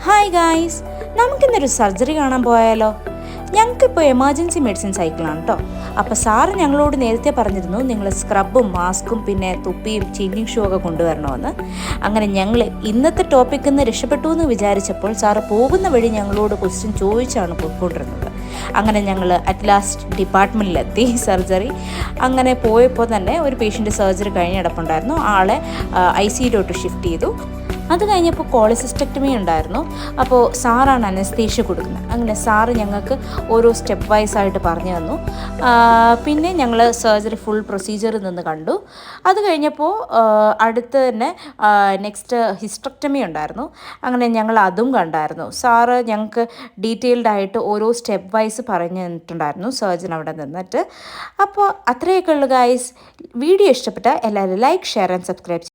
Hi guys, നമുക്കിന്നൊരു surgery കാണാൻ പോയാലോ? ഞങ്ങൾക്കിപ്പോൾ എമർജൻസി മെഡിസിൻ സൈക്കിളാണ് കേട്ടോ. അപ്പോൾ സാറ് ഞങ്ങളോട് നേരത്തെ പറഞ്ഞിരുന്നു നിങ്ങൾ സ്ക്രബും മാസ്കും പിന്നെ തുപ്പിയും ചേഞ്ചിങ് ഷൂ ഒക്കെ കൊണ്ടുവരണമെന്ന്. അങ്ങനെ ഞങ്ങൾ ഇന്നത്തെ ടോപ്പിക്കിൽ നിന്ന് രക്ഷപ്പെട്ടു എന്ന് വിചാരിച്ചപ്പോൾ സാറ് പോകുന്ന വഴി ഞങ്ങളോട് ക്വസ്റ്റ്യൻ ചോദിച്ചാണ് പോയിക്കൊണ്ടിരുന്നത്. അങ്ങനെ ഞങ്ങൾ അറ്റ് ലാസ്റ്റ് ഡിപ്പാർട്ട്മെൻറ്റിലെത്തി സർജറി. അങ്ങനെ പോയപ്പോൾ തന്നെ ഒരു പേഷ്യൻ്റ് സർജറി കഴിഞ്ഞ് കിടപ്പുണ്ടായിരുന്നു. ആളെ ICUലോട്ട് ഷിഫ്റ്റ് ചെയ്തു. അത് കഴിഞ്ഞപ്പോൾ കോളിസിസ്റ്റക്ടമി ഉണ്ടായിരുന്നു. അപ്പോൾ സാറാണ് അനസ്തേഷ്യ കൊടുക്കുന്നത്. അങ്ങനെ സാറ് ഞങ്ങൾക്ക് ഓരോ സ്റ്റെപ്പ് വൈസ് ആയിട്ട് പറഞ്ഞു തന്നു. പിന്നെ ഞങ്ങൾ സർജറി ഫുൾ പ്രൊസീജിയറിൽ നിന്ന് കണ്ടു. അത് കഴിഞ്ഞപ്പോൾ അടുത്ത് തന്നെ നെക്സ്റ്റ് ഹിസ്റ്റക്ടമി ഉണ്ടായിരുന്നു. അങ്ങനെ ഞങ്ങൾ അതും കണ്ടായിരുന്നു. സാറ് ഞങ്ങൾക്ക് ഡീറ്റെയിൽഡ് ആയിട്ട് ഓരോ സ്റ്റെപ്പ് വൈസ് പറഞ്ഞു തന്നിട്ടുണ്ടായിരുന്നു സർജൻ അവിടെ നിന്നിട്ട്. അപ്പോൾ അത്രയൊക്കെ ഉള്ളു ഗൈസ്. വീഡിയോ ഇഷ്ടപ്പെട്ട എല്ലാവരും ലൈക്ക്, ഷെയർ ആൻഡ് സബ്സ്ക്രൈബ്.